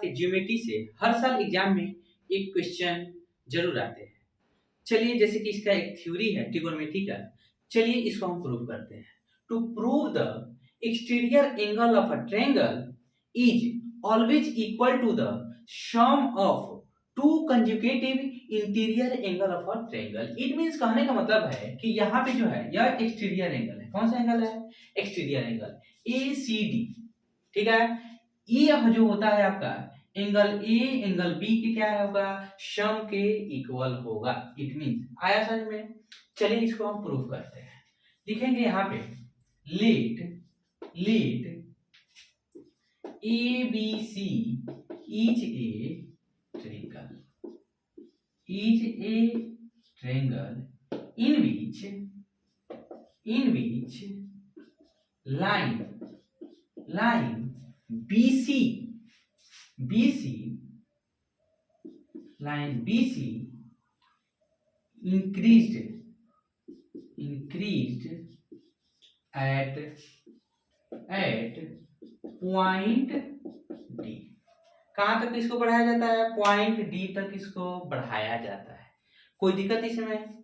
Geometry से हर साल exam में एक क्वेश्चन जरूर आते हैं। चलिए जैसे कि इसका एक थ्योरी है ट्रिगोनोमेट्री का, चलिए इसको हम प्रूव करते हैं। To prove the exterior angle of a triangle is always equal to the sum of two conjugative interior angle of a triangle. It means कहने का मतलब है कि यहाँ पे जो है यह एक्सटीरियर एंगल है। कौन सा एंगल है? Exterior angle ACD। ठीक है, ये जो होता है आपका एंगल ए एंगल बी के क्या होगा? सम के इक्वल होगा। इट मींस आया समझ में? चलिए इसको हम प्रूव करते हैं। लिखेंगे यहाँ पे let A B C is a triangle in which line line BC increased at point D। कहां तक इसको बढ़ाया जाता है? पॉइंट D तक इसको बढ़ाया जाता है। कोई दिक्कत इसमें?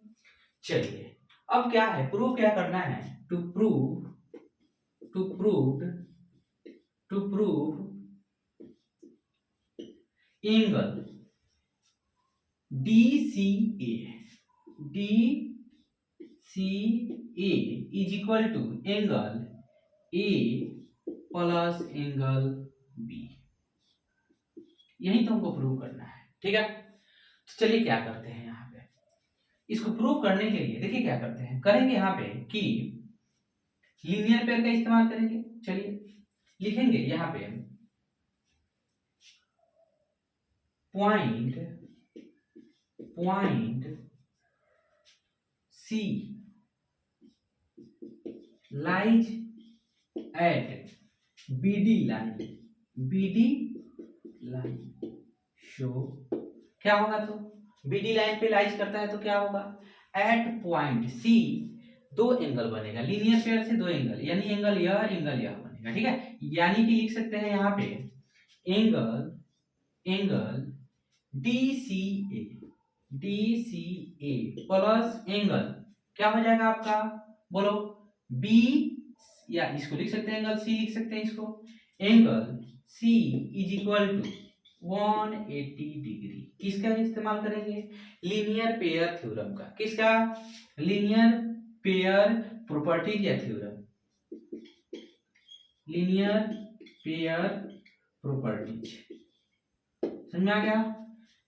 चलिए अब क्या है, प्रूव क्या करना है? To prove angle DCA is equal to angle A plus angle B। यही तो हमको प्रूव करना है। ठीक है, तो चलिए क्या करते हैं यहाँ पे, इसको प्रूव करने के लिए देखिए क्या करते हैं, करेंगे यहाँ पे कि लीनियर पेयर का इस्तेमाल करेंगे। चलिए लिखेंगे यहाँ पे point C lies at BD line show क्या होगा? तो BD लाइन पे लाइज करता है तो क्या होगा? एट पॉइंट C दो एंगल बनेगा, लीनियर पेयर से दो एंगल, यानी एंगल यह बनेगा। ठीक है, यानी कि लिख सकते हैं यहाँ पे एंगल DCA प्लस एंगल क्या हो जाएगा आपका? बोलो B, या इसको लिख सकते हैं एंगल C, लिख सकते हैं इसको angle C is equal to 180 degree. किसका इस्तेमाल करेंगे? लीनियर पेयर थ्योरम का। किसका? लीनियर पेयर प्रॉपर्टीज या थ्योरम, लीनियर पेयर प्रॉपर्टीज। समझ में आ गया?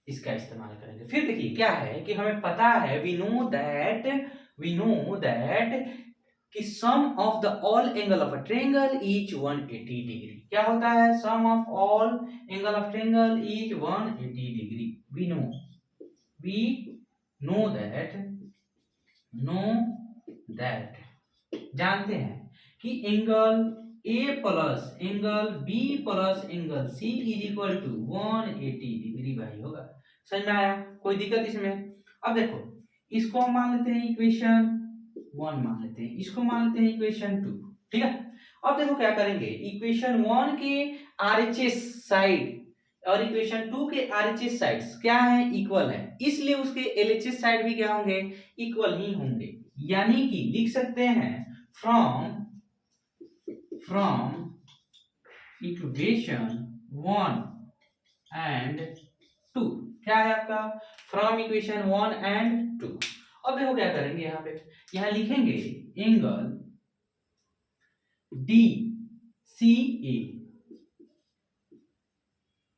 इसका इस्तेमाल करेंगे। फिर देखिए क्या है कि हमें पता है वी नो दैट कि sum of the all angle of a triangle is 180 degree. क्या होता है? Sum of all angle of triangle is 180 degree. We know that जानते हैं कि angle A plus angle B plus angle C is equal to 180 degree भाई होगा। समझ में आया? कोई दिक्कत इसमें? अब देखो इसको हम मान लेते हैं इक्वेशन 1 मान लेते हैं, इसको मान लेते हैं इक्वेशन 2। ठीक है, अब देखो क्या करेंगे, इक्वेशन 1 के RHS साइड और इक्वेशन 2 के RHS साइड्स क्या है? इक्वल है, इसलिए उसके LHS साइड भी क्या होंगे? इक्वल ही होंगे। यानी कि लिख सकते हैं फ्रॉम इक्वेशन 1 एंड 2 क्या है आपका? From equation 1 and 2। अब देखो क्या करेंगे, यहाँ लिखेंगे एंगल DCA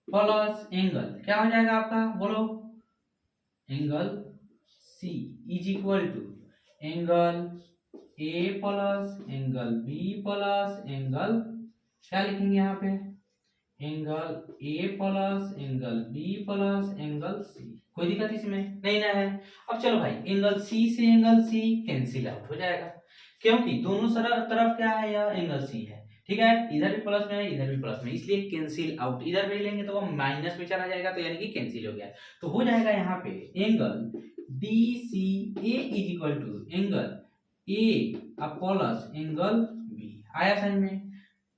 प्लस एंगल क्या हो जाएगा आपका? बोलो angle C is equal to angle A plus angle B plus angle क्या लिखेंगे यहाँ पे? Angle A plus angle B plus angle C। कोई दिक्कत इसमें नहीं ना है? अब चलो भाई एंगल C से एंगल C कैंसिल आउट हो जाएगा, क्योंकि दोनों तरफ क्या है? यह एंगल C है। ठीक है, इधर भी प्लस में है इधर भी प्लस में, इसलिए कैंसिल आउट। इधर भी लेंगे तो वो माइनस में चला जाएगा, तो यानी कि कैंसिल हो गया। तो हो जाएगा यहाँ पे angle DCA is equal to angle A plus angle B। आया समझ में?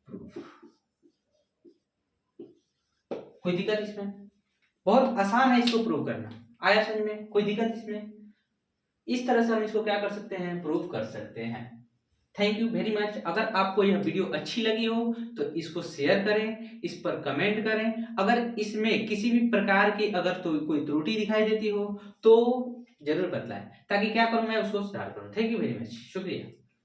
प्रूफ। कोई दिक्कत इसमें? बहुत आसान है इसको प्रूव करना। आया समझ में? कोई दिक्कत इसमें? इस तरह से हम इसको क्या कर सकते हैं, प्रूव कर सकते हैं। Thank you very much. अगर आपको यह वीडियो अच्छी लगी हो तो इसको शेयर करें, इस पर कमेंट करें। अगर इसमें किसी भी प्रकार की अगर तो कोई त्रुटि दिखाई देती हो तो जरूर बतलाएं, ताकि क्या करूं मैं उसको सुधार करूं। थैंक यू वेरी मच, शुक्रिया।